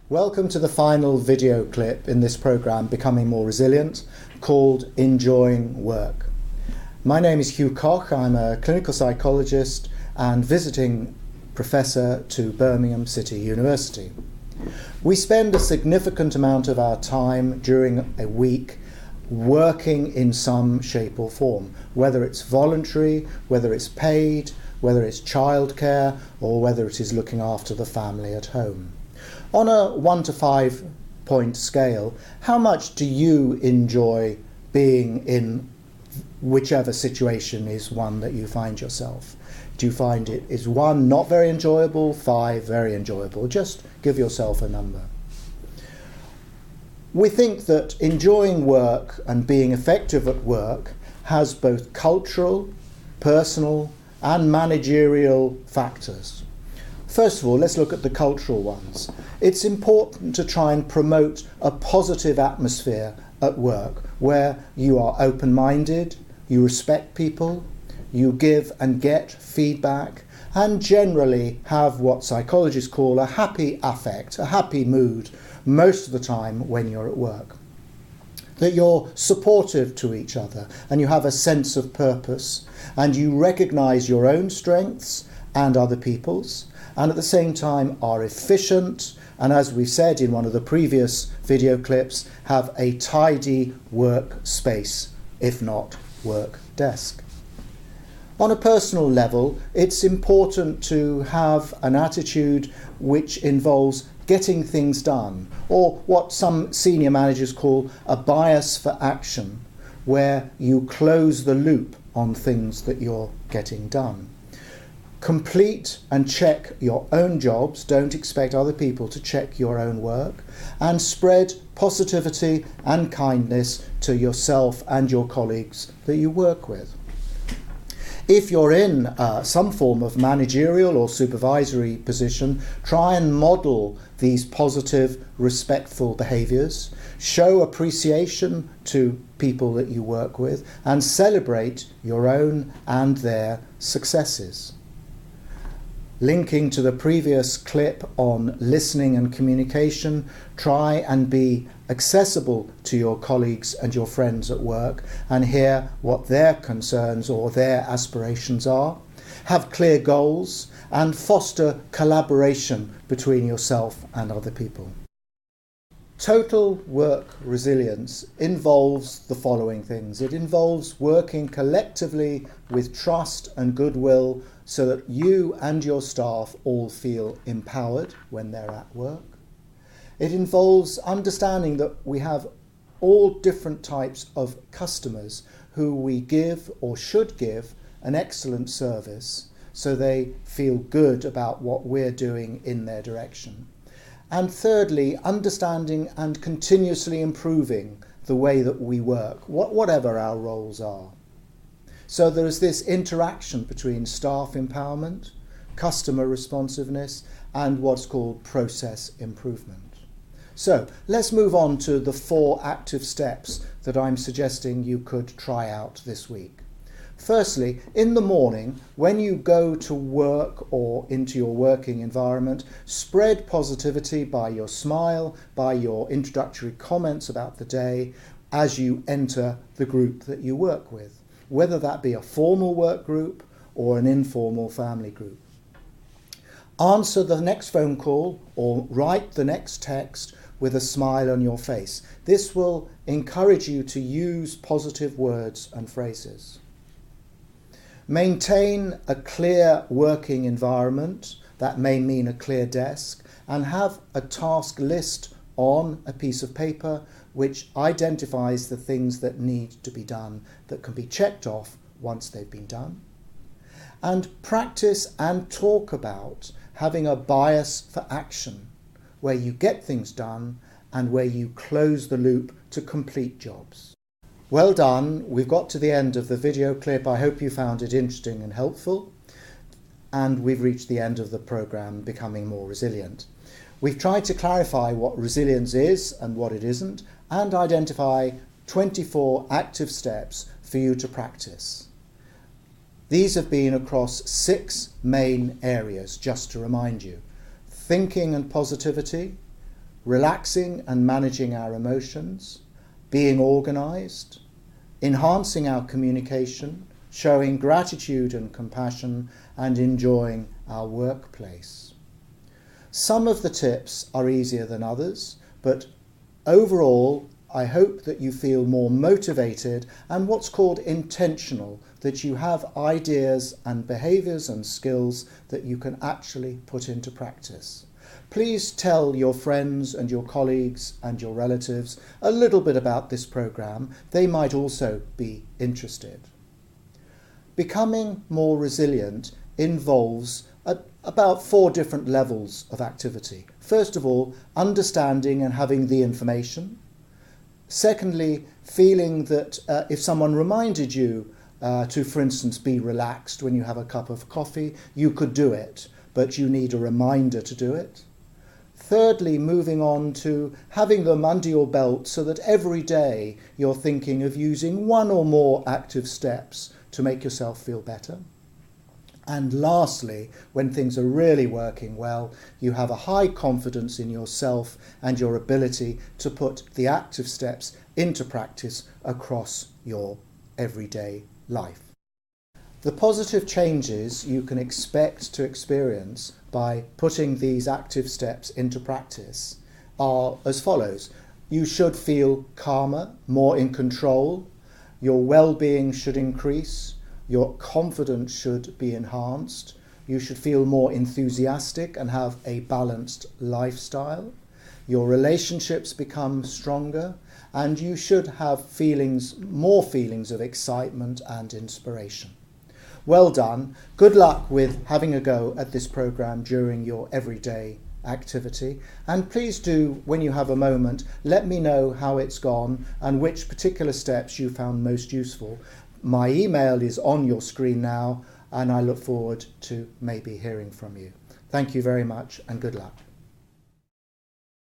Welcome to the final video clip in this programme, Becoming More Resilient, called Enjoying Work. My name is Hugh Koch. I'm a clinical psychologist and visiting professor to Birmingham City University. We spend a significant amount of our time during a week working in some shape or form, whether it's voluntary, whether it's paid, whether it's childcare, or whether it is looking after the family at home. On a 1 to 5 point scale, how much do you enjoy being in whichever situation is one that you find yourself? Do you find it is 1 not very enjoyable, 5 very enjoyable? Just give yourself a number. We think that enjoying work and being effective at work has both cultural, personal, and managerial factors. First of all, let's look at the cultural ones. It's important to try and promote a positive atmosphere at work where you are open-minded, you respect people, you give and get feedback, and generally have what psychologists call a happy affect, a happy mood, most of the time when you're at work. That you're supportive to each other and you have a sense of purpose and you recognise your own strengths and other people's, and at the same time are efficient, and as we said in one of the previous video clips, have a tidy work space, if not work desk. On a personal level, it's important to have an attitude which involves getting things done, or what some senior managers call a bias for action, where you close the loop on things that you're getting done. Complete and check your own jobs, don't expect other people to check your own work, and spread positivity and kindness to yourself and your colleagues that you work with. If you're in some form of managerial or supervisory position, try and model these positive, respectful behaviours, show appreciation to people that you work with, and celebrate your own and their successes. Linking to the previous clip on listening and communication, try and be accessible to your colleagues and your friends at work and hear what their concerns or their aspirations are. Have clear goals and foster collaboration between yourself and other people. Total work resilience involves the following things. It involves working collectively with trust and goodwill so that you and your staff all feel empowered when they're at work. It involves understanding that we have all different types of customers who we give or should give an excellent service so they feel good about what we're doing in their direction. And thirdly, understanding and continuously improving the way that we work, whatever our roles are. So there is this interaction between staff empowerment, customer responsiveness, and what's called process improvement. So let's move on to the 4 active steps that I'm suggesting you could try out this week. Firstly, in the morning, when you go to work or into your working environment, spread positivity by your smile, by your introductory comments about the day as you enter the group that you work with, whether that be a formal work group or an informal family group. Answer the next phone call or write the next text with a smile on your face. This will encourage you to use positive words and phrases. Maintain a clear working environment, that may mean a clear desk, and have a task list on a piece of paper which identifies the things that need to be done that can be checked off once they've been done. And practice and talk about having a bias for action, where you get things done and where you close the loop to complete jobs. Well done. We've got to the end of the video clip. I hope you found it interesting and helpful. And we've reached the end of the programme, Becoming More Resilient. We've tried to clarify what resilience is and what it isn't, and identify 24 active steps for you to practice. These have been across 6 main areas, just to remind you. Thinking and positivity, relaxing and managing our emotions, being organised, enhancing our communication, showing gratitude and compassion, and enjoying our workplace. Some of the tips are easier than others, but overall, I hope that you feel more motivated and what's called intentional, that you have ideas and behaviours and skills that you can actually put into practice. Please tell your friends and your colleagues and your relatives a little bit about this programme. They might also be interested. Becoming more resilient involves about 4 different levels of activity. First of all, understanding and having the information. Secondly, feeling that if someone reminded you to, for instance, be relaxed when you have a cup of coffee, you could do it, but you need a reminder to do it. Thirdly, moving on to having them under your belt so that every day you're thinking of using 1 or more active steps to make yourself feel better. And lastly, when things are really working well, you have a high confidence in yourself and your ability to put the active steps into practice across your everyday life. The positive changes you can expect to experience by putting these active steps into practice are as follows. You should feel calmer, more in control. Your well-being should increase. Your confidence should be enhanced. You should feel more enthusiastic and have a balanced lifestyle. Your relationships become stronger, and you should have more feelings of excitement and inspiration. Well done. Good luck with having a go at this programme during your everyday activity. And please do, when you have a moment, let me know how it's gone and which particular steps you found most useful. My email is on your screen now, and I look forward to maybe hearing from you. Thank you very much and good luck.